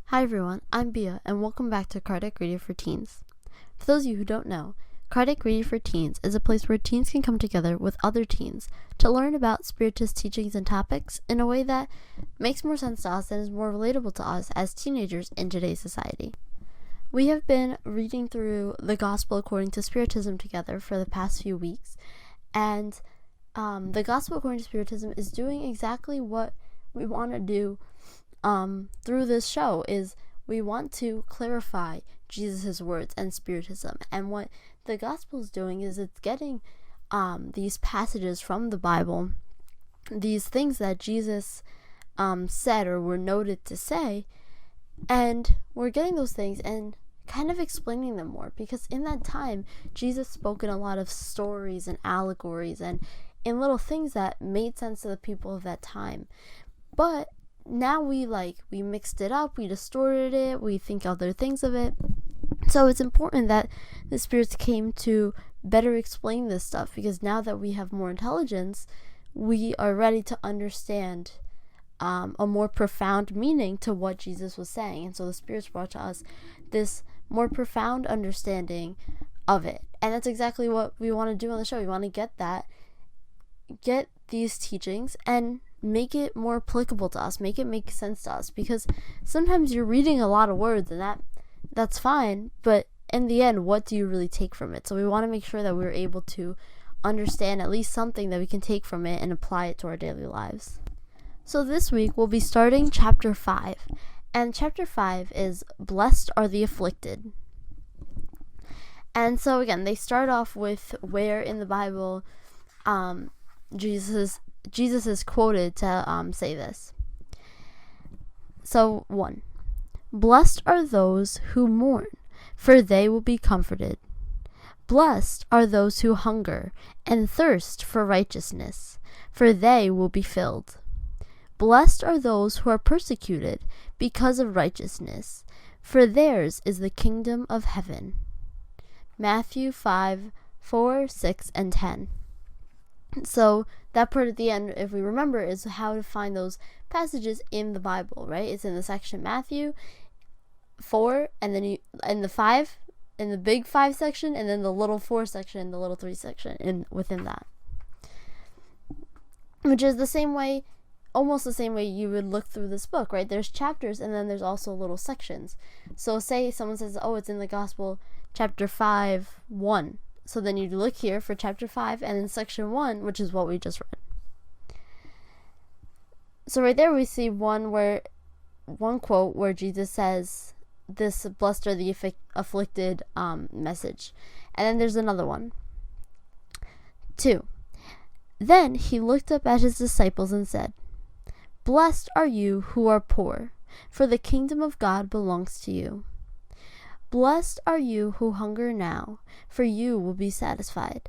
Hi everyone, I'm Bia, and welcome back to Cardiac Radio for Teens. For those of you who don't know, Cardiac Radio for Teens is a place where teens can come together with other teens to learn about Spiritist teachings and topics in a way that makes more sense to us and is more relatable to us as teenagers in today's society. We have been reading through the Gospel according to Spiritism together for the past few weeks, and the Gospel according to Spiritism is doing exactly what we want to do through this show. Is we want to clarify Jesus' words and Spiritism, and what the Gospel is doing is it's getting these passages from the Bible, these things that Jesus said or were noted to say, and we're getting those things and kind of explaining them more, because in that time Jesus spoke in a lot of stories and allegories and in little things that made sense to the people of that time. But now we mixed it up, we distorted it, we think other things of it. So it's important that the spirits came to better explain this stuff, because now that we have more intelligence, we are ready to understand a more profound meaning to what Jesus was saying. And so the spirits brought to us this more profound understanding of it. And that's exactly what we want to do on the show. We want to get these teachings and make it more applicable to us, make it make sense to us, because sometimes you're reading a lot of words and that's fine, but in the end, what do you really take from it? So we want to make sure that we're able to understand at least something that we can take from it and apply it to our daily lives. So this week we'll be starting chapter 5, and chapter 5 is Blessed are the Afflicted. And so again, they start off with where in the Bible Jesus is quoted to say this. So 1. Blessed are those who mourn, for they will be comforted. Blessed are those who hunger and thirst for righteousness, for they will be filled. Blessed are those who are persecuted because of righteousness, for theirs is the kingdom of heaven. Matthew 5:4, 6, and 10. So that part at the end, if we remember, is how to find those passages in the Bible, right? It's in the section Matthew 4, and then in the big 5 section, and then the little 4 section, the little 3 section within that. Which is almost the same way you would look through this book, right? There's chapters, and then there's also little sections. So say someone says, oh, it's in the Gospel, chapter 5, 1. So then you look here for chapter 5 and then section 1, which is what we just read. So right there we see one quote where Jesus says this blessed are the afflicted message. And then there's another one. 2. Then he looked up at his disciples and said, Blessed are you who are poor, for the kingdom of God belongs to you. Blessed are you who hunger now, for you will be satisfied.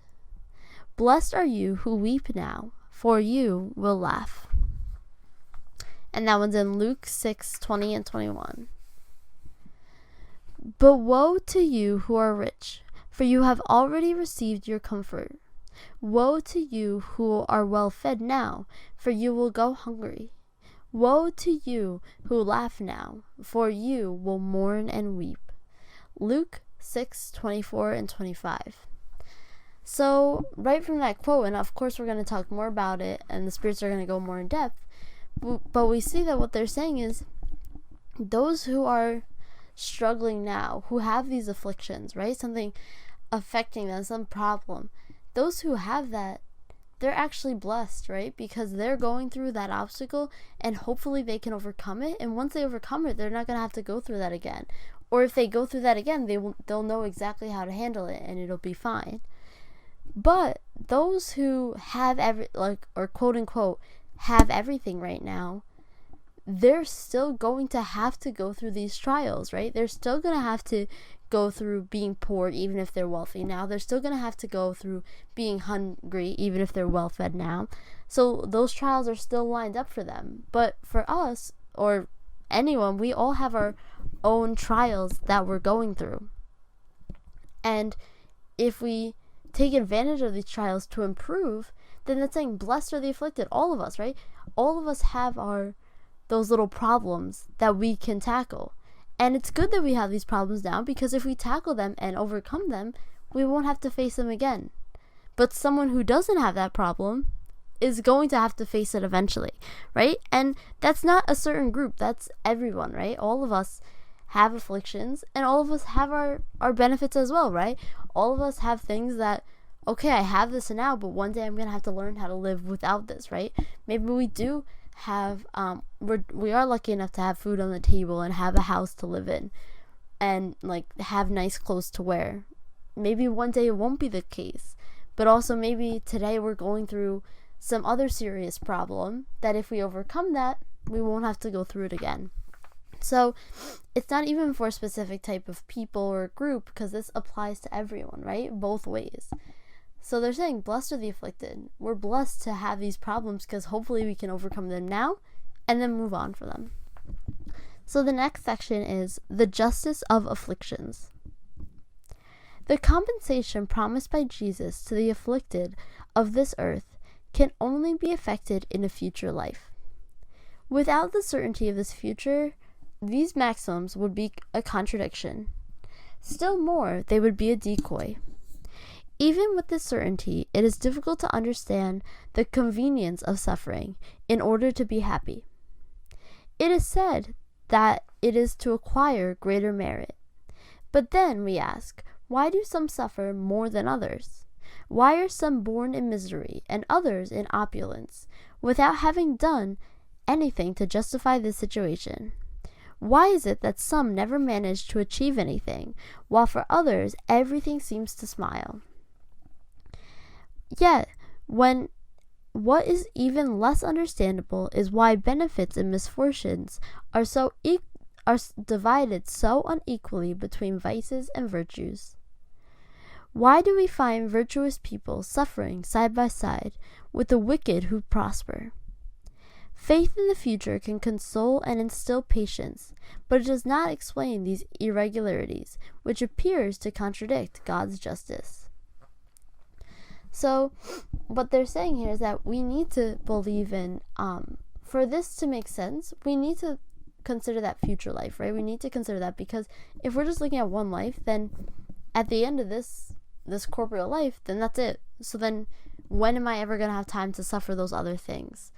Blessed are you who weep now, for you will laugh. And that one's in Luke 6:20 and 21. But woe to you who are rich, for you have already received your comfort. Woe to you who are well fed now, for you will go hungry. Woe to you who laugh now, for you will mourn and weep. Luke 6:24 and 25. So right from that quote, and of course we're going to talk more about it, and the spirits are going to go more in depth, but we see that what they're saying is those who are struggling now, who have these afflictions, right? Something affecting them, some problem. Those who have that, they're actually blessed, right? Because they're going through that obstacle and hopefully they can overcome it. And once they overcome it, they're not going to have to go through that again. Or if they go through that again, they'll know exactly how to handle it and it'll be fine. But those who have or quote unquote have everything right now, they're still going to have to go through these trials, right? They're still going to have to go through being poor even if they're wealthy now. They're still going to have to go through being hungry even if they're well fed now. So those trials are still lined up for them. But for us, or anyone, we all have our own trials that we're going through. And if we take advantage of these trials to improve, then that's saying blessed are the afflicted. All of us, right? All of us have those little problems that we can tackle. And it's good that we have these problems now, because if we tackle them and overcome them, we won't have to face them again. But someone who doesn't have that problem is going to have to face it eventually, right? And that's not a certain group, that's everyone, right? All of us have afflictions, and all of us have our benefits as well, right? All of us have things that, okay, I have this now, but one day I'm gonna have to learn how to live without this, right? Maybe we do have we are lucky enough to have food on the table and have a house to live in and like have nice clothes to wear. Maybe one day it won't be the case, but also maybe today we're going through some other serious problem that if we overcome that, we won't have to go through it again. So it's not even for a specific type of people or group, because this applies to everyone, right? Both ways. So they're saying, blessed are the afflicted. We're blessed to have these problems because hopefully we can overcome them now and then move on for them. So the next section is the justice of afflictions. The compensation promised by Jesus to the afflicted of this earth can only be effected in a future life. Without the certainty of this future, these maxims would be a contradiction. Still more, they would be a decoy. Even with this certainty, it is difficult to understand the convenience of suffering in order to be happy. It is said that it is to acquire greater merit. But then we ask, why do some suffer more than others? Why are some born in misery and others in opulence, without having done anything to justify this situation? Why is it that some never manage to achieve anything, while for others everything seems to smile? Yet, what is even less understandable is why benefits and misfortunes are divided so unequally between vices and virtues. Why do we find virtuous people suffering side by side with the wicked who prosper? Faith in the future can console and instill patience, but it does not explain these irregularities, which appears to contradict God's justice. So, what they're saying here is that we need to believe in, for this to make sense, we need to consider that future life, right? We need to consider that, because if we're just looking at one life, then at the end of this corporeal life, then that's it. So then when am I ever going to have time to suffer those other things?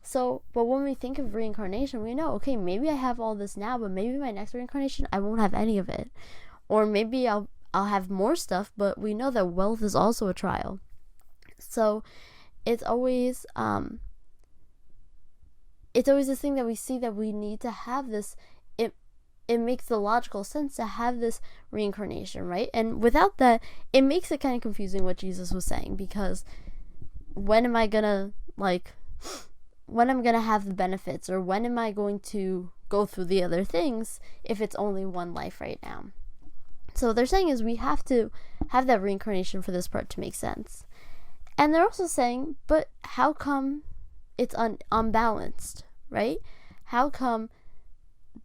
So, but when we think of reincarnation, we know, okay, maybe I have all this now, but maybe my next reincarnation, I won't have any of it. Or maybe I'll have more stuff, but we know that wealth is also a trial. So it's always this thing that we see that we need to have this. It makes the logical sense to have this reincarnation, right? And without that, it makes it kind of confusing what Jesus was saying, because when am I gonna have the benefits, or when am I going to go through the other things if it's only one life right now? So what they're saying is we have to have that reincarnation for this part to make sense. And they're also saying, but how come it's unbalanced, right? How come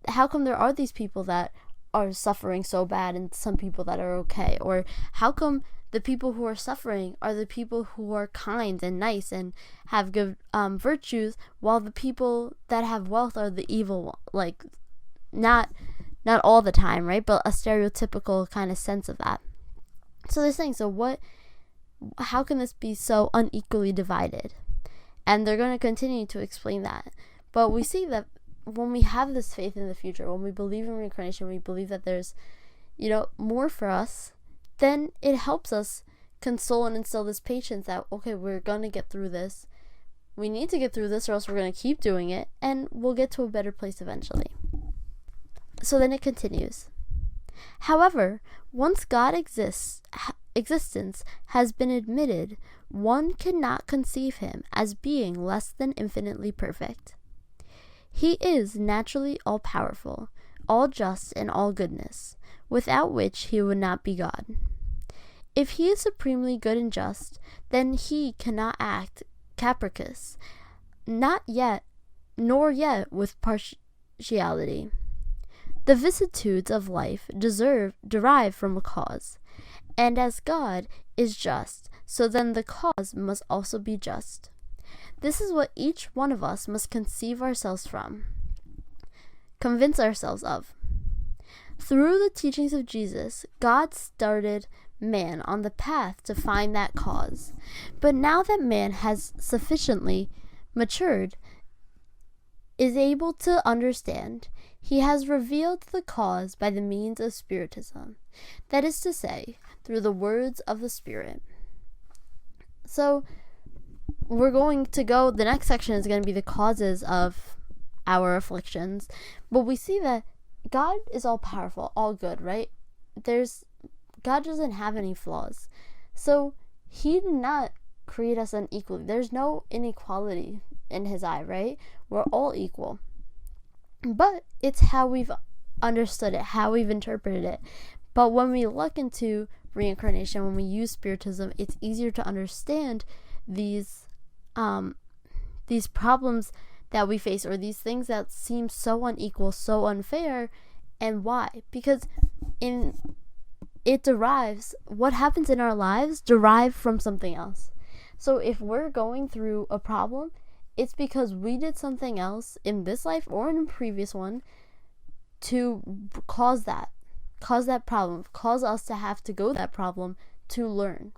there are these people that are suffering so bad and some people that are okay? Or how come the people who are suffering are the people who are kind and nice and have good virtues, while the people that have wealth are the evil one? Like, not all the time, right? But a stereotypical kind of sense of that. So they're saying, how can this be so unequally divided? And they're going to continue to explain that. But we see that when we have this faith in the future, when we believe in reincarnation, we believe that there's, more for us, then it helps us console and instill this patience that, okay, we're going to get through this. We need to get through this, or else we're going to keep doing it, and we'll get to a better place eventually. So then it continues. However, once God's existence has been admitted, one cannot conceive him as being less than infinitely perfect. He is naturally all-powerful, all-just, and all-goodness, without which he would not be God. If he is supremely good and just, then he cannot act capricious, nor yet with partiality. The vicissitudes of life derive from a cause, and as God is just, so then the cause must also be just. This is what each one of us must convince ourselves of. Through the teachings of Jesus, God started man on the path to find that cause. But now that man has sufficiently matured, is able to understand, he has revealed the cause by the means of Spiritism. That is to say, through the words of the Spirit. So, we're going to go, the next section is going to be the causes of our afflictions. But we see that God is all powerful, all good, right? God doesn't have any flaws. So, he did not create us unequally. There's no inequality in his eye, right? We're all equal. But it's how we've understood it, how we've interpreted it. But when we look into reincarnation, when we use Spiritism, it's easier to understand these problems that we face, or these things that seem so unequal, so unfair, and why. Because what happens in our lives derive from something else. So if we're going through a problem, it's because we did something else in this life or in a previous one to cause that problem, cause us to have to go through that problem to learn.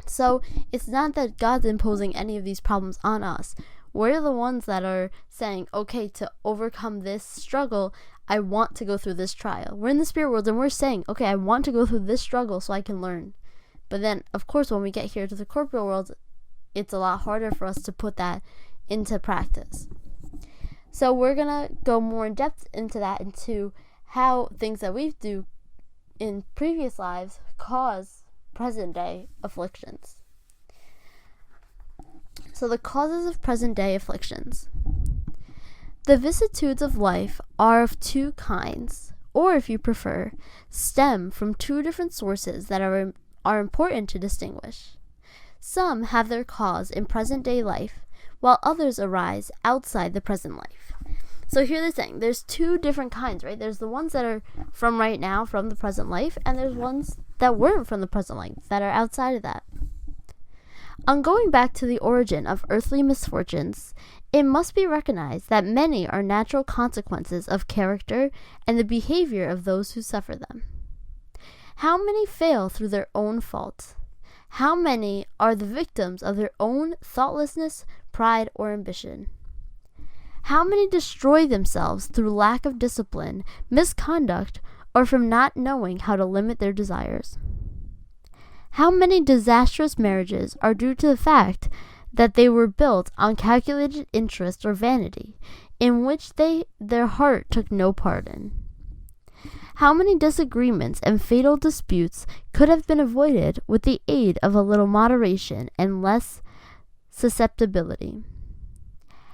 So it's not that God's imposing any of these problems on us. We're the ones that are saying, okay, to overcome this struggle, I want to go through this trial. We're in the spirit world and we're saying, okay, I want to go through this struggle so I can learn. But then, of course, when we get here to the corporeal world, it's a lot harder for us to put that into practice. So we're going to go more in depth into that, into how things that we do in previous lives cause present day afflictions. So the causes of present day afflictions. The vicissitudes of life are of two kinds, or if you prefer, stem from two different sources that are important to distinguish. Some have their cause in present day life, while others arise outside the present life. So here they're saying there's two different kinds, right? There's the ones that are from right now, from the present life, and there's ones that weren't from the present life, that are outside of that. On going back to the origin of earthly misfortunes, it must be recognized that many are natural consequences of character and the behavior of those who suffer them. How many fail through their own fault? How many are the victims of their own thoughtlessness, pride, or ambition? How many destroy themselves through lack of discipline, misconduct, or from not knowing how to limit their desires? How many disastrous marriages are due to the fact that they were built on calculated interest or vanity, in which their heart took no part in? How many disagreements and fatal disputes could have been avoided with the aid of a little moderation and less susceptibility?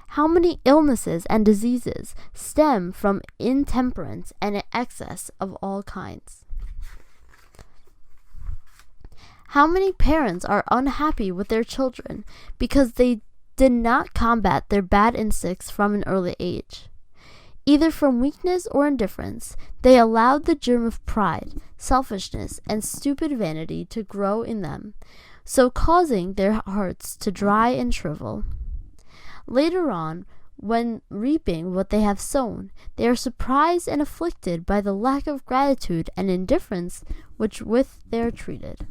How many illnesses and diseases stem from intemperance and excess of all kinds? How many parents are unhappy with their children because they did not combat their bad instincts from an early age? Either from weakness or indifference, they allowed the germ of pride, selfishness, and stupid vanity to grow in them, so causing their hearts to dry and shrivel. Later on, when reaping what they have sown, they are surprised and afflicted by the lack of gratitude and indifference with they are treated.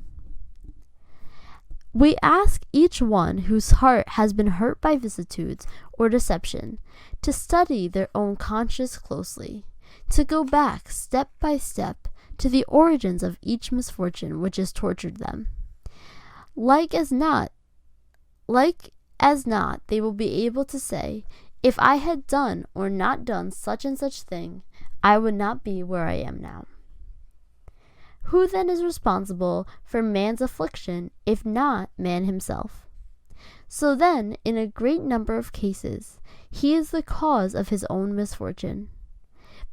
We ask each one whose heart has been hurt by vicissitudes or deception to study their own conscience closely, to go back step by step to the origins of each misfortune which has tortured them. Like as not, they will be able to say, if I had done or not done such and such thing, I would not be where I am now. Who then is responsible for man's affliction, if not man himself? So then, in a great number of cases, he is the cause of his own misfortune.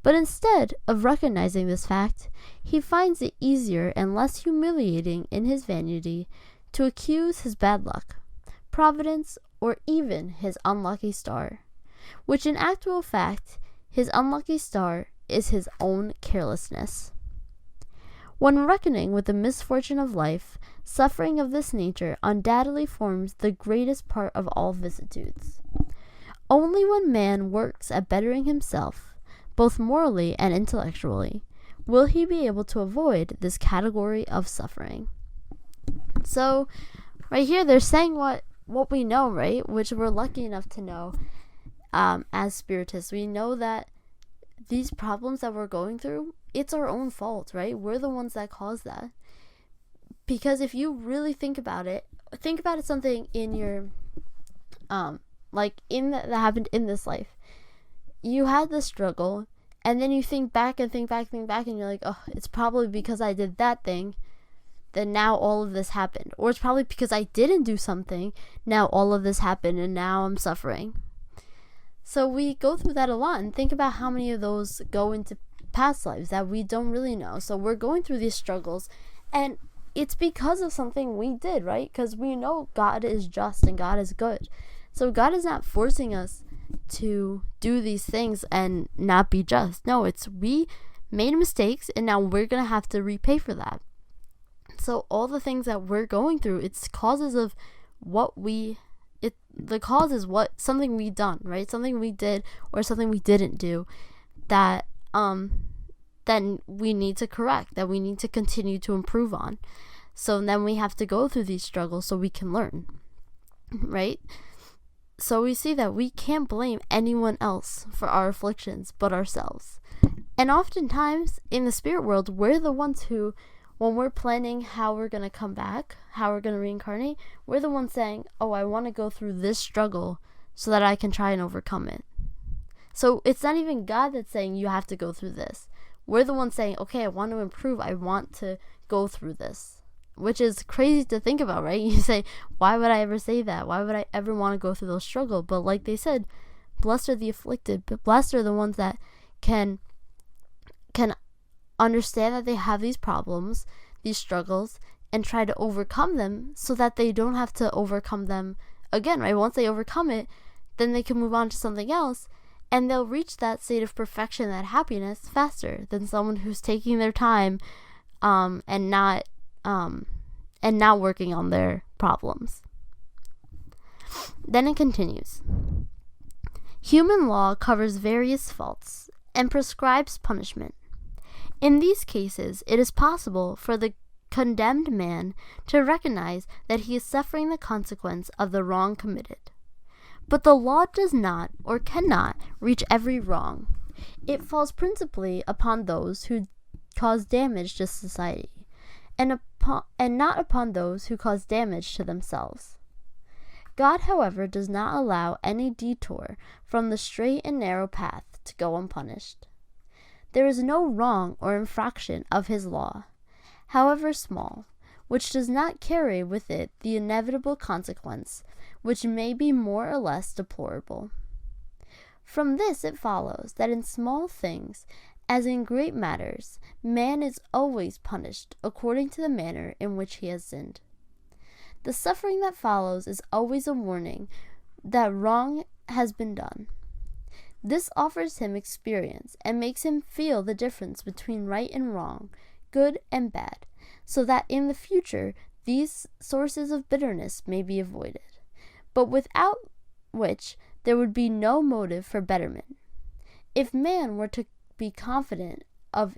But instead of recognizing this fact, he finds it easier and less humiliating in his vanity to accuse his bad luck, Providence, or even his unlucky star, which in actual fact, his unlucky star is his own carelessness. When reckoning with the misfortune of life, suffering of this nature undoubtedly forms the greatest part of all vicissitudes. Only when man works at bettering himself, both morally and intellectually, will he be able to avoid this category of suffering? So right here they're saying what we know, right? Which we're lucky enough to know as spiritists. We know that these problems that we're going through, it's our own fault, right? We're the ones that caused that. Because if you really think about it something in your that happened in this life. You had this struggle, and then you think back, and you're like, oh, it's probably because I did that thing, then now all of this happened. Or it's probably because I didn't do something, now all of this happened, and now I'm suffering. So we go through that a lot, and think about how many of those go into past lives that we don't really know. So we're going through these struggles, and it's because of something we did, right? Because we know God is just and God is good. So God is not forcing us to do these things and not be just. No, it's we made mistakes, and now we're going to have to repay for that. So all the things that we're going through, it's causes of the cause is something we done, right? Something we did or something we didn't do that then we need to correct, that we need to continue to improve on. So then we have to go through these struggles so we can learn, right? So we see that we can't blame anyone else for our afflictions but ourselves. And oftentimes in the spirit world, we're the ones who, when we're planning how we're going to come back, how we're going to reincarnate, we're the ones saying, oh, I want to go through this struggle so that I can try and overcome it. So it's not even God that's saying you have to go through this. We're the ones saying, okay, I want to improve. I want to go through this, which is crazy to think about, right? You say, why would I ever say that? Why would I ever want to go through those struggles? But like they said, blessed are the afflicted, but blessed are the ones that can understand that they have these problems, these struggles, and try to overcome them so that they don't have to overcome them again, right? Once they overcome it, then they can move on to something else, and they'll reach that state of perfection, that happiness, faster than someone who's taking their time and not working on their problems. Then it continues. Human law covers various faults and prescribes punishment. In these cases, it is possible for the condemned man to recognize that he is suffering the consequence of the wrong committed. But the law does not or cannot reach every wrong. It falls principally upon those who cause damage to society, and not upon those who cause damage to themselves. God, however, does not allow any detour from the straight and narrow path to go unpunished. There is no wrong or infraction of his law, however small, which does not carry with it the inevitable consequence, which may be more or less deplorable. From this it follows that in small things, as in great matters, man is always punished according to the manner in which he has sinned. The suffering that follows is always a warning that wrong has been done. This offers him experience and makes him feel the difference between right and wrong, good and bad, so that in the future these sources of bitterness may be avoided, but without which there would be no motive for betterment. If man were to be confident of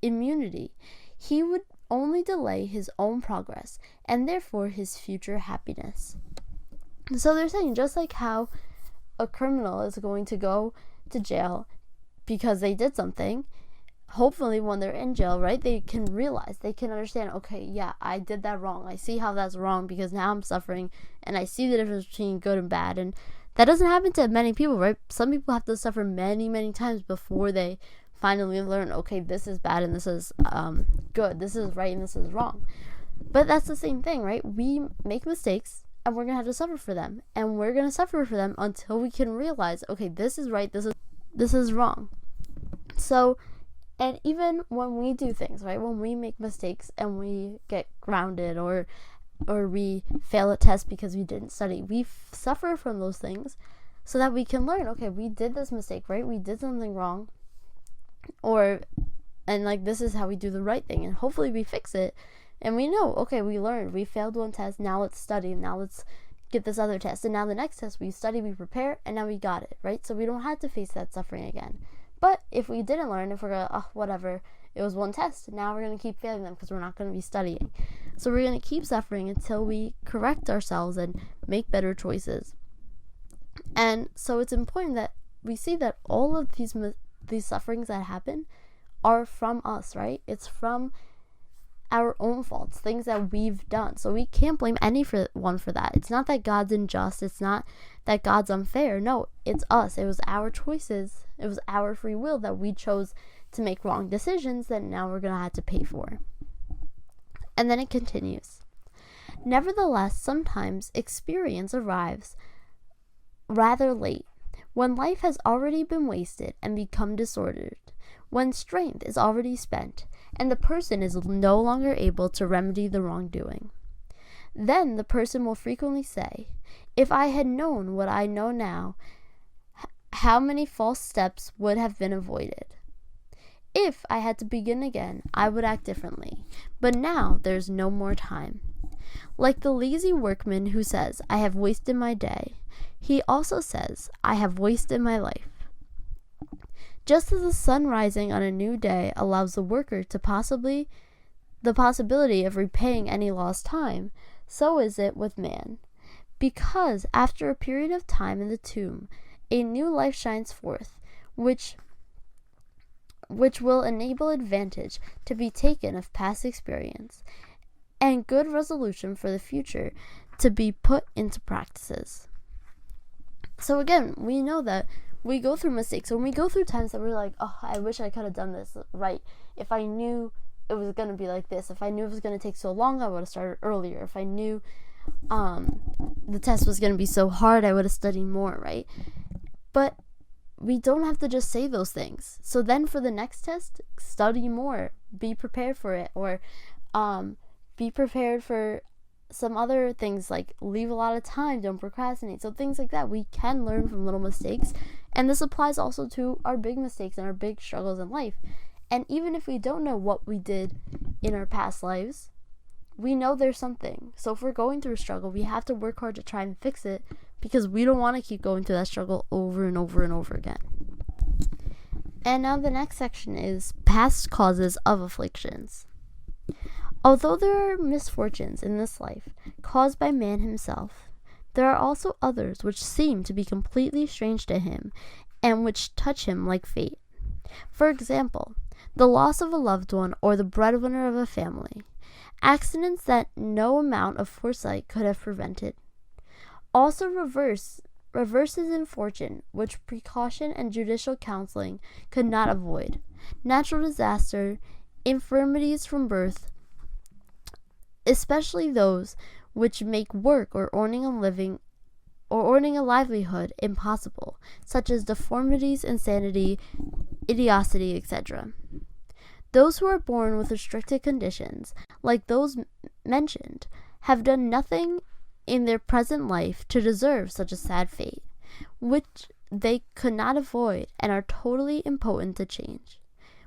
immunity, he would only delay his own progress and therefore his future happiness. So they're saying, just like how a criminal is going to go to jail because they did something, hopefully when they're in jail, right, they can realize, they can understand, okay, yeah, I did that wrong. I see how that's wrong because now I'm suffering and I see the difference between good and bad. And that doesn't happen to many people, right? Some people have to suffer many, many times before they finally learn, okay, this is bad and this is good. This is right and this is wrong. But that's the same thing, right? We make mistakes and we're going to have to suffer for them. And we're going to suffer for them until we can realize, okay, this is right, this is wrong. So, and even when we do things, right, when we make mistakes and we get grounded or we fail a test because we didn't study, we suffer from those things so that we can learn, okay, we did this mistake, right? We did something wrong. And this is how we do the right thing. And hopefully we fix it. And we know, okay, we learned, we failed one test, now let's study, now let's get this other test. And now the next test, we study, we prepare, and now we got it, right? So we don't have to face that suffering again. But if we didn't learn, if we're going to, whatever, it was one test, now we're going to keep failing them because we're not going to be studying. So we're going to keep suffering until we correct ourselves and make better choices. And so it's important that we see that all of these sufferings that happen are from us, right? It's from our own faults, things that we've done. So we can't blame anyone for that. It's not that God's unjust. It's not that God's unfair. No, it's us. It was our choices. It was our free will that we chose to make wrong decisions that now we're going to have to pay for. And then it continues. Nevertheless, sometimes experience arrives rather late, when life has already been wasted and become disordered, when strength is already spent, and the person is no longer able to remedy the wrongdoing. Then the person will frequently say, "If I had known what I know now, how many false steps would have been avoided? If I had to begin again, I would act differently, but now there's no more time." Like the lazy workman who says, "I have wasted my day," he also says, "I have wasted my life." Just as the sun rising on a new day allows the worker to the possibility of repaying any lost time, so is it with man. Because after a period of time in the tomb, a new life shines forth, which will enable advantage to be taken of past experience, and good resolution for the future to be put into practices. So again, we know that we go through mistakes. When we go through times that we're like, "Oh, I wish I could have done this right. If I knew it was going to be like this, if I knew it was going to take so long, I would have started earlier. If I knew the test was going to be so hard, I would have studied more," right? But we don't have to just say those things. So then for the next test, study more, be prepared for it, or be prepared for some other things, like leave a lot of time, don't procrastinate. So things like that, we can learn from little mistakes. And this applies also to our big mistakes and our big struggles in life. And even if we don't know what we did in our past lives, we know there's something. So if we're going through a struggle, we have to work hard to try and fix it, because we don't want to keep going through that struggle over and over and over again. And now the next section is past causes of afflictions. Although there are misfortunes in this life caused by man himself, there are also others which seem to be completely strange to him and which touch him like fate. For example, the loss of a loved one or the breadwinner of a family, accidents that no amount of foresight could have prevented. Also reverses in fortune which precaution and judicial counseling could not avoid, natural disaster, infirmities from birth, especially those which make work or earning a livelihood impossible, such as deformities, insanity, idiocy, etc. Those who are born with restricted conditions, like those mentioned, have done nothing in their present life to deserve such a sad fate, which they could not avoid and are totally impotent to change,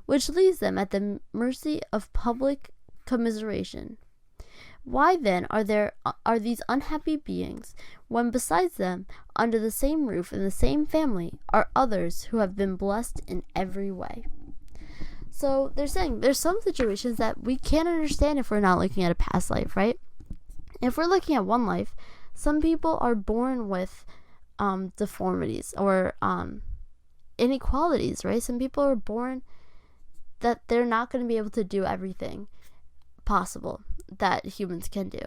which leaves them at the mercy of public commiseration. Why then are these unhappy beings, when besides them, under the same roof in the same family, are others who have been blessed in every way? So they're saying there's some situations that we can't understand if we're not looking at a past life, right? If we're looking at one life, some people are born with deformities or inequalities, right? Some people are born that they're not going to be able to do everything possible that humans can do.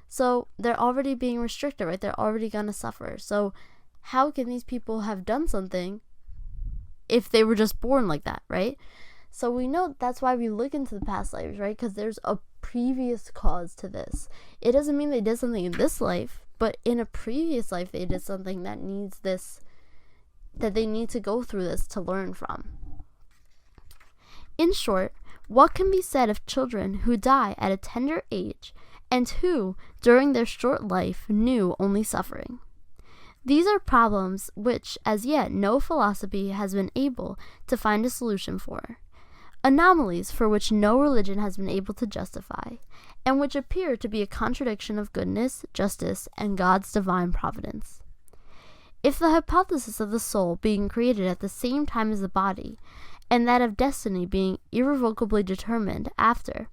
So they're already being restricted, right? They're already going to suffer. So how can these people have done something if they were just born like that, right? So we know that's why we look into the past lives, right? Because there's a previous cause to this. It doesn't mean they did something in this life, but in a previous life they did something that needs this, that they need to go through this to learn from. In short, what can be said of children who die at a tender age and who, during their short life, knew only suffering? These are problems which, as yet, no philosophy has been able to find a solution for. Anomalies for which no religion has been able to justify, and which appear to be a contradiction of goodness, justice, and God's divine providence. If the hypothesis of the soul being created at the same time as the body, and that of destiny being irrevocably determined after,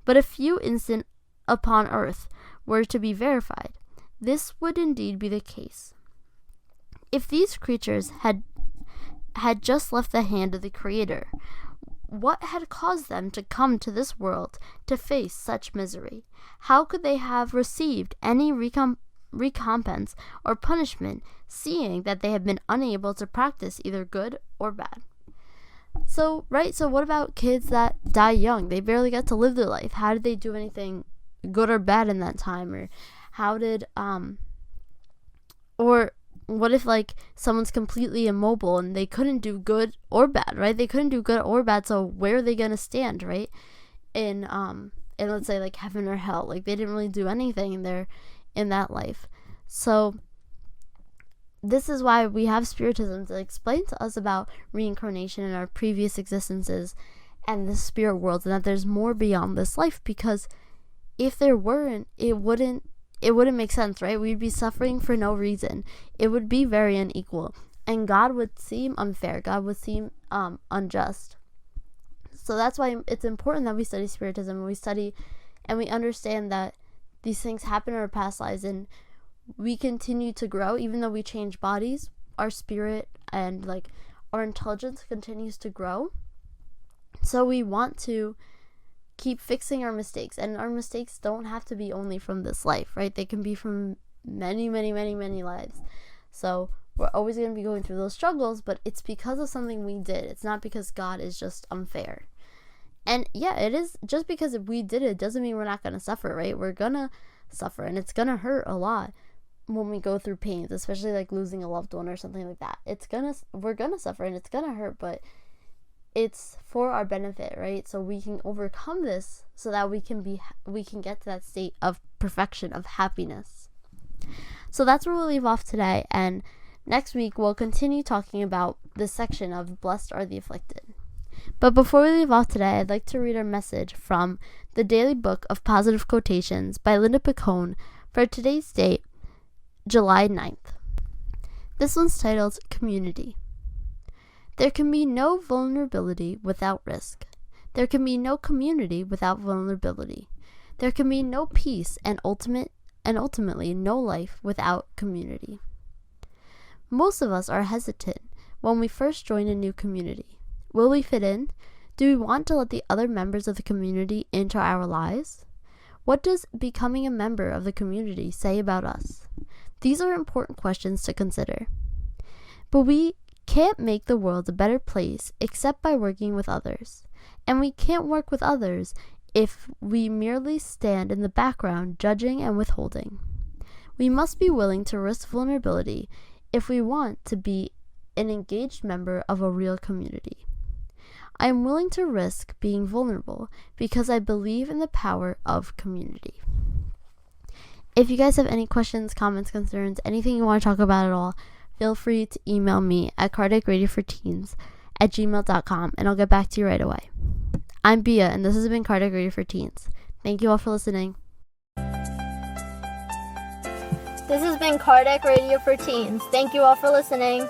but a few instants upon earth were to be verified, this would indeed be the case. If these creatures had just left the hand of the Creator, what had caused them to come to this world to face such misery? How could they have received any recompense or punishment, seeing that they have been unable to practice either good or bad? So what about kids that die young? They barely get to live their life. How did they do anything good or bad in that time? Or how did, or what if, like, someone's completely immobile and they couldn't do good or bad, right? They couldn't do good or bad, so where are they going to stand, right? In let's say, like, heaven or hell. Like, they didn't really do anything in that life. So this is why we have Spiritism to explain to us about reincarnation and our previous existences and the spirit world, and that there's more beyond this life, because if there weren't, it wouldn't make sense, right? We'd be suffering for no reason. It would be very unequal, and God would seem unfair. God would seem unjust. So that's why it's important that we study Spiritism, and we understand that these things happen in our past lives, and we continue to grow. Even though we change bodies, our spirit and, like, our intelligence continues to grow. So we want to keep fixing our mistakes, and our mistakes don't have to be only from this life, right? They can be from many, many, many, many lives. So we're always going to be going through those struggles, but it's because of something we did. It's not because God is just unfair. And yeah, it is just because if we did it doesn't mean we're not going to suffer, right? We're going to suffer, and it's going to hurt a lot when we go through pains, especially like losing a loved one or something like that. We're going to suffer, and it's going to hurt, but it's for our benefit, right? So we can overcome this so that we can get to that state of perfection, of happiness. So that's where we'll leave off today, and next week we'll continue talking about this section of Blessed Are the Afflicted. But before we leave off today, I'd like to read our message from the Daily Book of Positive Quotations by Linda Picone for today's date, July 9th. This one's titled Community. There can be no vulnerability without risk. There can be no community without vulnerability. There can be no peace and ultimately no life without community. Most of us are hesitant when we first join a new community. Will we fit in? Do we want to let the other members of the community into our lives? What does becoming a member of the community say about us? These are important questions to consider. But we can't make the world a better place except by working with others. And we can't work with others if we merely stand in the background judging and withholding. We must be willing to risk vulnerability if we want to be an engaged member of a real community. I am willing to risk being vulnerable because I believe in the power of community. If you guys have any questions, comments, concerns, anything you want to talk about at all, feel free to email me at cardiacradioforteens@gmail.com, and I'll get back to you right away. I'm Bia, and this has been Cardiac Radio for Teens. Thank you all for listening. This has been Cardiac Radio for Teens. Thank you all for listening.